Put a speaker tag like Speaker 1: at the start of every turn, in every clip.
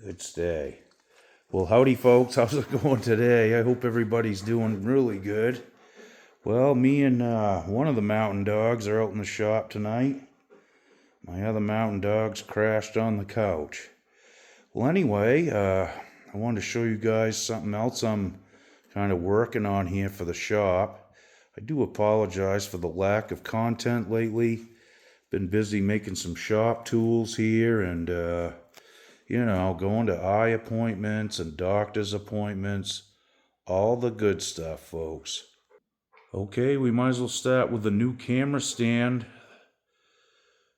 Speaker 1: Good stay. Well, howdy, folks. How's it going today? I hope everybody's doing really good. Well, me and one of the mountain dogs are out in the shop tonight. My other mountain dogs crashed on the couch. Well, anyway, I wanted to show you guys something else I'm kind of working on here for the shop. I do apologize for the lack of content lately. Been busy making some shop tools here and going to eye appointments and doctor's appointments, all the good stuff, folks. Okay, we might as well start with the new camera stand.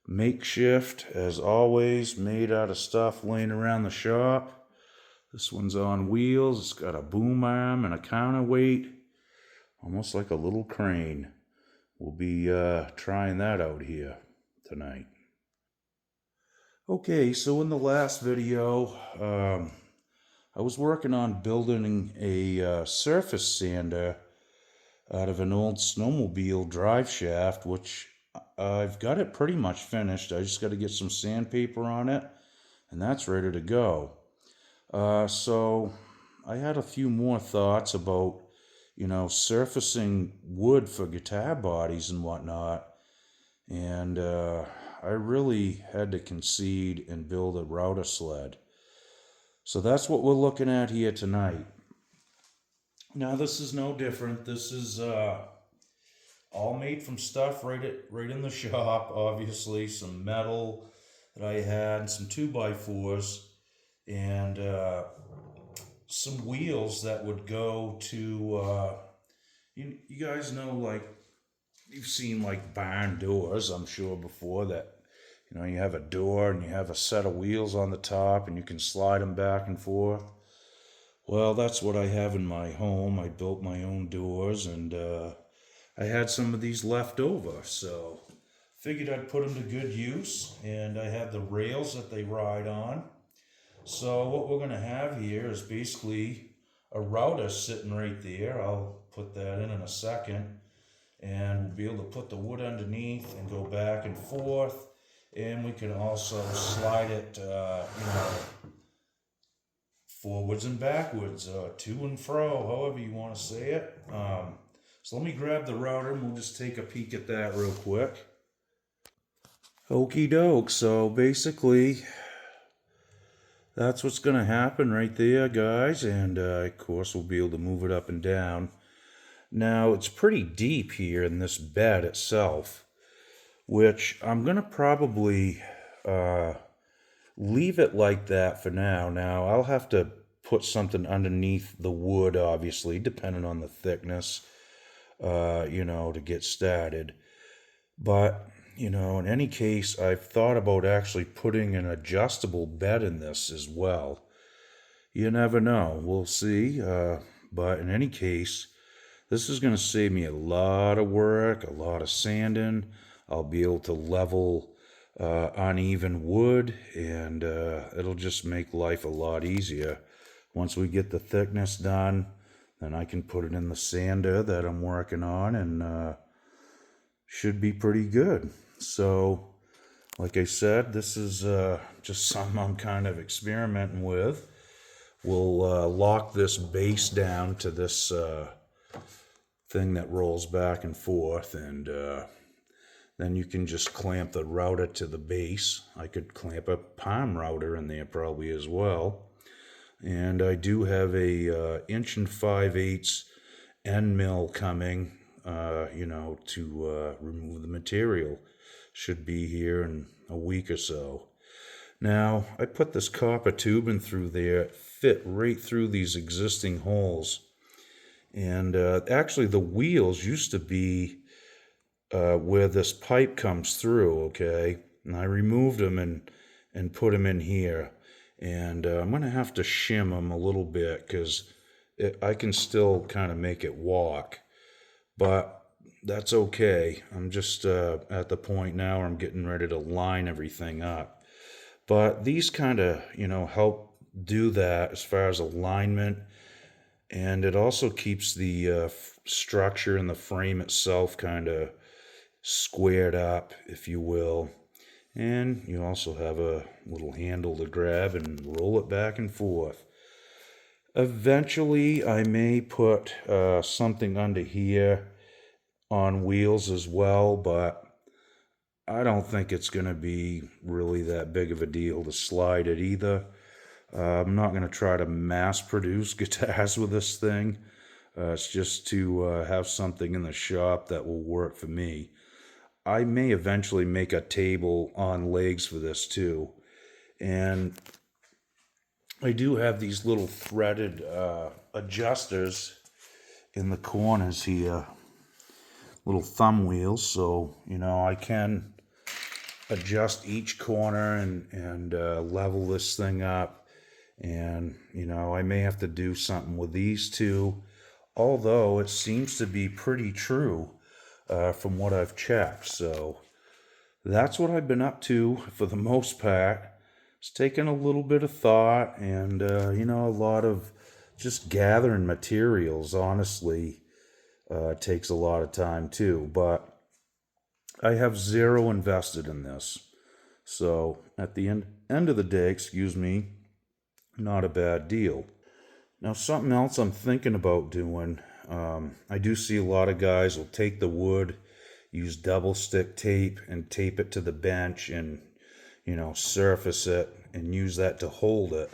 Speaker 1: Makeshift, as always, made out of stuff laying around the shop. This one's on wheels. It's got a boom arm and a counterweight, almost like a little crane. We'll be trying that out here tonight. Okay, so in the last video, I was working on building a surface sander out of an old snowmobile drive shaft, which I've got it pretty much finished. I just got to get some sandpaper on it, and that's ready to go. So I had a few more thoughts about, surfacing wood for guitar bodies and whatnot. And I really had to concede and build a router sled. So that's what we're looking at here tonight. Now this is no different. This is all made from stuff right in the shop. Obviously, some metal that I had, some 2x4s, and some wheels that would go to. You guys know, like, you've seen like barn doors, I'm sure, before that. You have a door and you have a set of wheels on the top and you can slide them back and forth. Well, that's what I have in my home. I built my own doors and I had some of these left over. So figured I'd put them to good use. And I have the rails that they ride on. So what we're going to have here is basically a router sitting right there. I'll put that in a second. And we'll be able to put the wood underneath and go back and forth. And we can also slide it, forwards and backwards, to and fro, however you want to say it. So let me grab the router and we'll just take a peek at that real quick. Okie doke. So basically, that's what's going to happen right there, guys. And of course, we'll be able to move it up and down. Now, it's pretty deep here in this bed itself, which I'm going to probably leave it like that for now. Now, I'll have to put something underneath the wood, obviously, depending on the thickness, to get started. But, in any case, I've thought about actually putting an adjustable bed in this as well. You never know. We'll see. But in any case, this is going to save me a lot of work, a lot of sanding. I'll be able to level uneven wood, and it'll just make life a lot easier. Once we get the thickness done, then I can put it in the sander that I'm working on, and should be pretty good. So, like I said, this is just something I'm kind of experimenting with. We'll lock this base down to this thing that rolls back and forth, and then you can just clamp the router to the base. I could clamp a palm router in there probably as well. And I do have a 1 5/8" end mill coming, to remove the material. Should be here in a week or so. Now, I put this copper tubing through there. It fit right through these existing holes. And actually, the wheels used to be where this pipe comes through, okay? And I removed them and put them in here. And I'm going to have to shim them a little bit because I can still kind of make it walk. But that's okay. I'm just at the point now where I'm getting ready to line everything up. But these kind of, help do that as far as alignment. And it also keeps the structure and the frame itself kind of squared up, if you will. And you also have a little handle to grab and roll it back and forth. Eventually, I may put something under here on wheels as well, but I don't think it's going to be really that big of a deal to slide it either. I'm not going to try to mass produce guitars with this thing. It's just to have something in the shop that will work for me. I may eventually make a table on legs for this too. And I do have these little threaded adjusters in the corners here, little thumb wheels, so I can adjust each corner and level this thing up. And I may have to do something with these two, although it seems to be pretty true from what I've checked. So that's what I've been up to for the most part. It's taken a little bit of thought and a lot of just gathering materials. Honestly, takes a lot of time too, but I have zero invested in this. So at the end of the day, excuse me, not a bad deal. Now, something else I'm thinking about doing, I do see a lot of guys will take the wood, use double stick tape and tape it to the bench and, surface it and use that to hold it.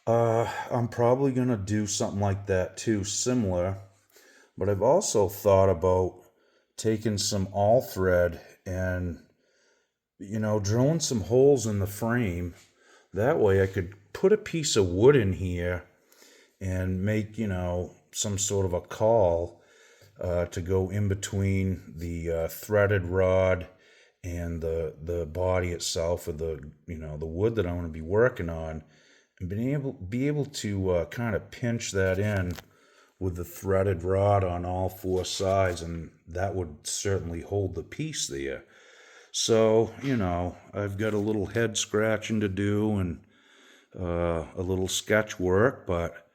Speaker 1: I'm probably going to do something like that too, similar. But I've also thought about taking some all thread and, drilling some holes in the frame. That way I could put a piece of wood in here and make, some sort of a caul to go in between the threaded rod and the body itself, or the wood that I'm going to be working on, and be able to kind of pinch that in with the threaded rod on all four sides, and that would certainly hold the piece there. So I've got a little head scratching to do and a little sketch work, but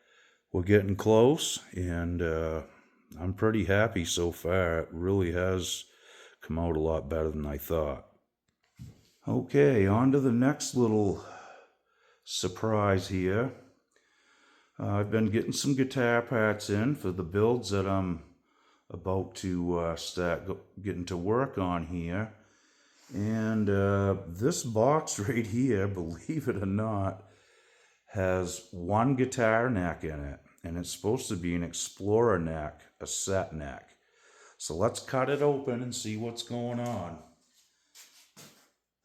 Speaker 1: we're getting close, and I'm pretty happy so far. It really has come out a lot better than I thought. Okay, on to the next little surprise here. I've been getting some guitar parts in for the builds that I'm about to start getting to work on here. And this box right here, believe it or not, has one guitar neck in it. And it's supposed to be an Explorer neck, a set neck. So let's cut it open and see what's going on.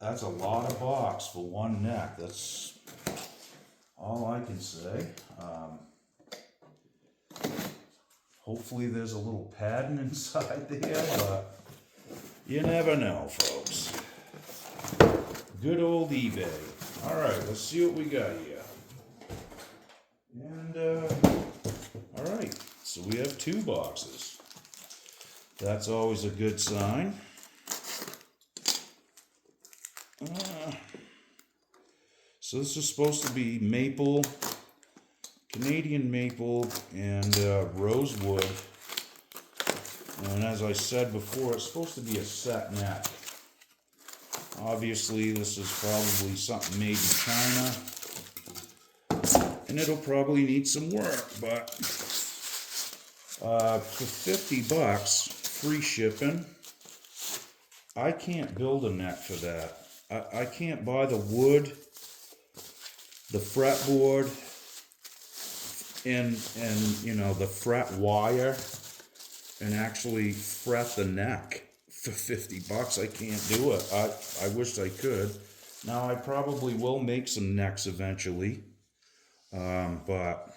Speaker 1: That's a lot of box for one neck. That's all I can say. Hopefully there's a little padding inside there, but you never know, folks. Good old eBay. All right, let's see what we got here. And, all right, so we have two boxes. That's always a good sign. So this is supposed to be maple, Canadian maple, and rosewood. And as I said before, it's supposed to be a set neck. Obviously, this is probably something made in China, and it'll probably need some work, but for $50, free shipping, I can't build a neck for that. I can't buy the wood, the fretboard, and the fret wire, and actually fret the neck for $50. I can't do it. I wish I could. Now I probably will make some necks eventually, but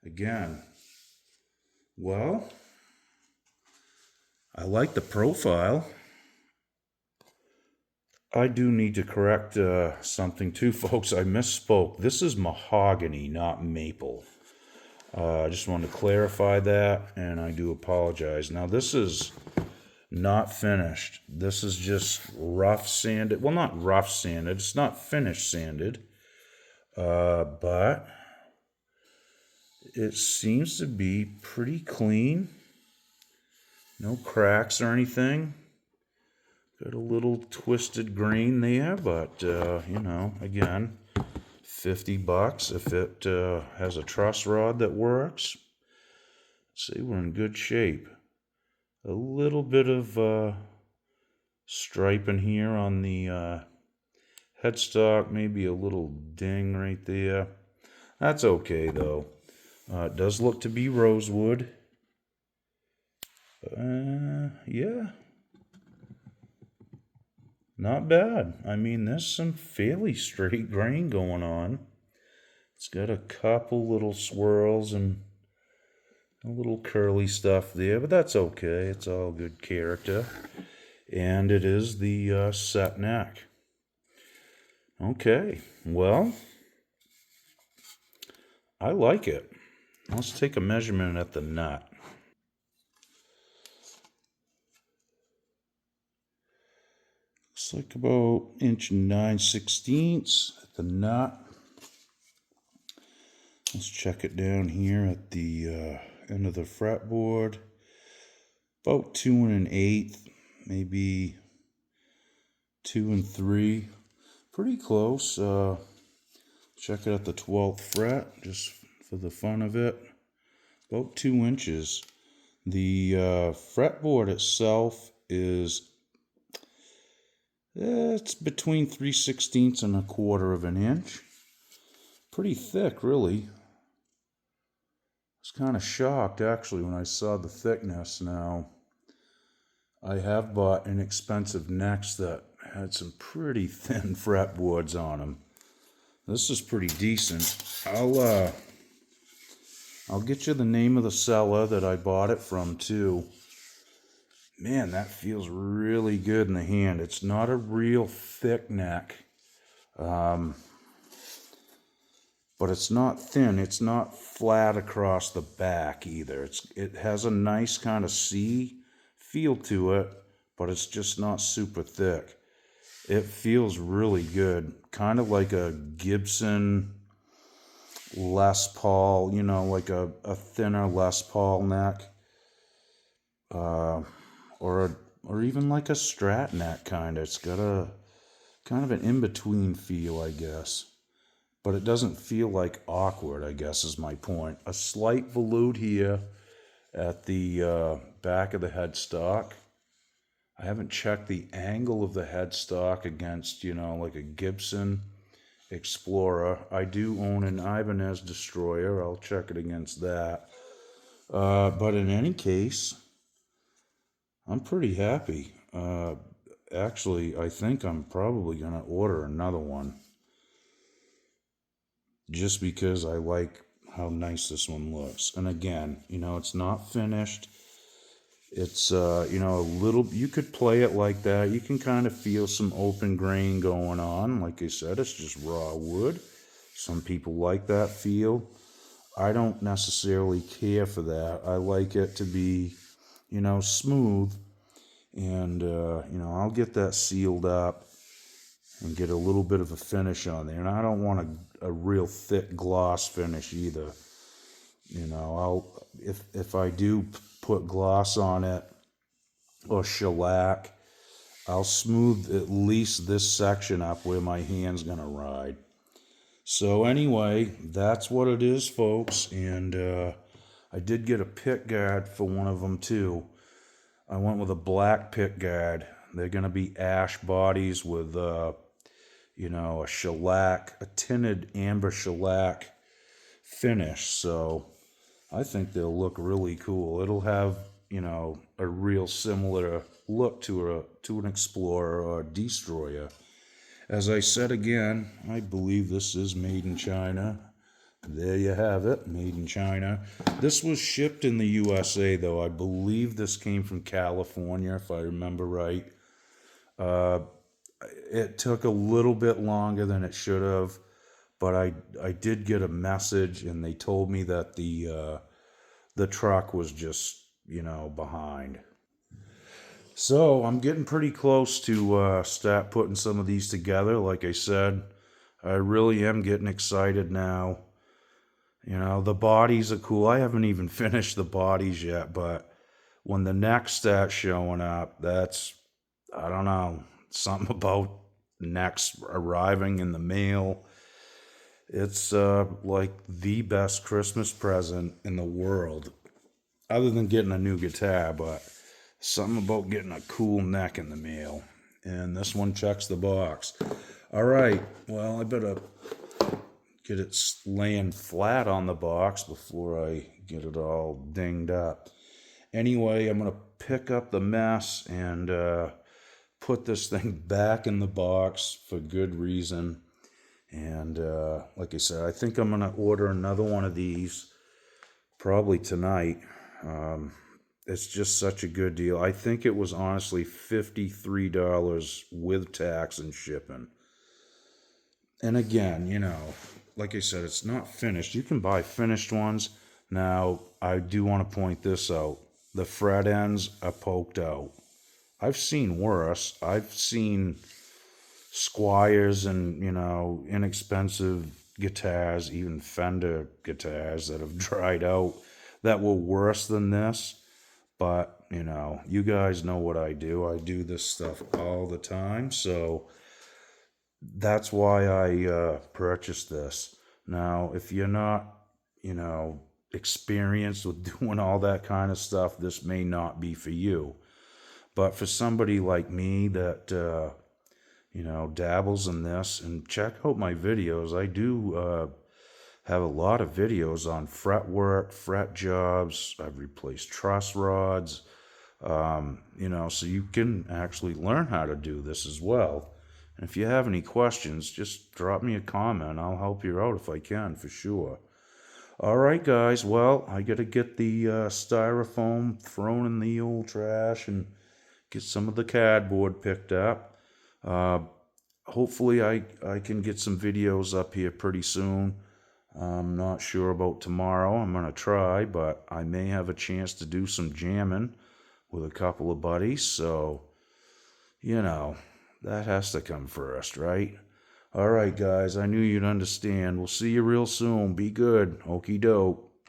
Speaker 1: again, well, I like the profile. I do need to correct something too, folks. I misspoke. This is mahogany, not maple. I just wanted to clarify that, and I do apologize. Now, this is not finished. This is just rough sanded. Well, not rough sanded. It's not finished sanded. But it seems to be pretty clean. No cracks or anything. Got a little twisted grain there, but, again, $50 if it has a truss rod that works. See, we're in good shape. A little bit of striping here on the headstock, maybe a little ding right there. That's okay though. It does look to be rosewood. Yeah. Not bad. I mean, there's some fairly straight grain going on. It's got a couple little swirls and a little curly stuff there, but that's okay. It's all good character. And it is the set neck. Okay, well, I like it. Let's take a measurement at the nut. Looks like about 1.9/16 at the nut. Let's check it down here at the end of the fretboard. About 2 1/8, maybe 2 3. Pretty close. Check it at the 12th fret, just for the fun of it. About 2 inches. The fretboard itself is, it's between 3/16 and 1/4 inch. Pretty thick, really. I was kind of shocked, actually, when I saw the thickness. Now, I have bought inexpensive necks that had some pretty thin fretboards on them. This is pretty decent. I'll get you the name of the seller that I bought it from, too. Man, that feels really good in the hand. It's not a real thick neck, but it's not thin. It's not flat across the back either. It has a nice kind of C feel to it, but it's just not super thick. It feels really good, kind of like a Gibson Les Paul, like a thinner Les Paul neck, or even like a Strat neck kind of. It's got a kind of an in-between feel, I guess, but it doesn't feel like awkward, I guess is my point. A slight volute here at the back of the headstock. I haven't checked the angle of the headstock against, like a Gibson Explorer. I do own an Ibanez Destroyer. I'll check it against that. But in any case, I'm pretty happy. Actually, I think I'm probably going to order another one. Just because I like how nice this one looks. And again, it's not finished. It's, a little, you could play it like that. You can kind of feel some open grain going on. Like I said, it's just raw wood. Some people like that feel. I don't necessarily care for that. I like it to be, smooth. And, I'll get that sealed up and get a little bit of a finish on there. And I don't want a real thick gloss finish either. If I do put gloss on it or shellac, I'll smooth at least this section up where my hand's gonna ride. So anyway, that's what it is, folks. And I did get a pick guard for one of them too. I went with a black pick guard. They're gonna be ash bodies with a shellac, a tinted amber shellac finish. So I think they'll look really cool. It'll have, a real similar look to an Explorer or a Destroyer. As I said again, I believe this is made in China. There you have it, made in China. This was shipped in the USA, though. I believe this came from California, if I remember right. It took a little bit longer than it should have, but I did get a message, and they told me that the truck was just, behind. So I'm getting pretty close to start putting some of these together. Like I said, I really am getting excited now. The bodies are cool. I haven't even finished the bodies yet, but when the neck starts showing up, I don't know, something about next arriving in the mail. It's like the best Christmas present in the world, other than getting a new guitar, but something about getting a cool neck in the mail. And this one checks the box. All right, well, I better get it laying flat on the box before I get it all dinged up. Anyway, I'm going to pick up the mess and put this thing back in the box for good reason. And like I said, I think I'm going to order another one of these probably tonight. It's just such a good deal. I think it was honestly $53 with tax and shipping. And again, like I said, it's not finished. You can buy finished ones. Now, I do want to point this out. The fret ends are poked out. I've seen worse. I've seen Squires and, inexpensive guitars, even Fender guitars that have dried out that were worse than this. But, you guys know what I do. I do this stuff all the time. So that's why I purchased this. Now, if you're not, experienced with doing all that kind of stuff, this may not be for you. But for somebody like me that, dabbles in this, and check out my videos. I do have a lot of videos on fret work, fret jobs. I've replaced truss rods, so you can actually learn how to do this as well. And if you have any questions, just drop me a comment. I'll help you out if I can, for sure. All right, guys. Well, I got to get the styrofoam thrown in the old trash and get some of the cardboard picked up. Hopefully, I can get some videos up here pretty soon. I'm not sure about tomorrow. I'm going to try, but I may have a chance to do some jamming with a couple of buddies. So, that has to come first, right? All right, guys, I knew you'd understand. We'll see you real soon. Be good. Okie doke.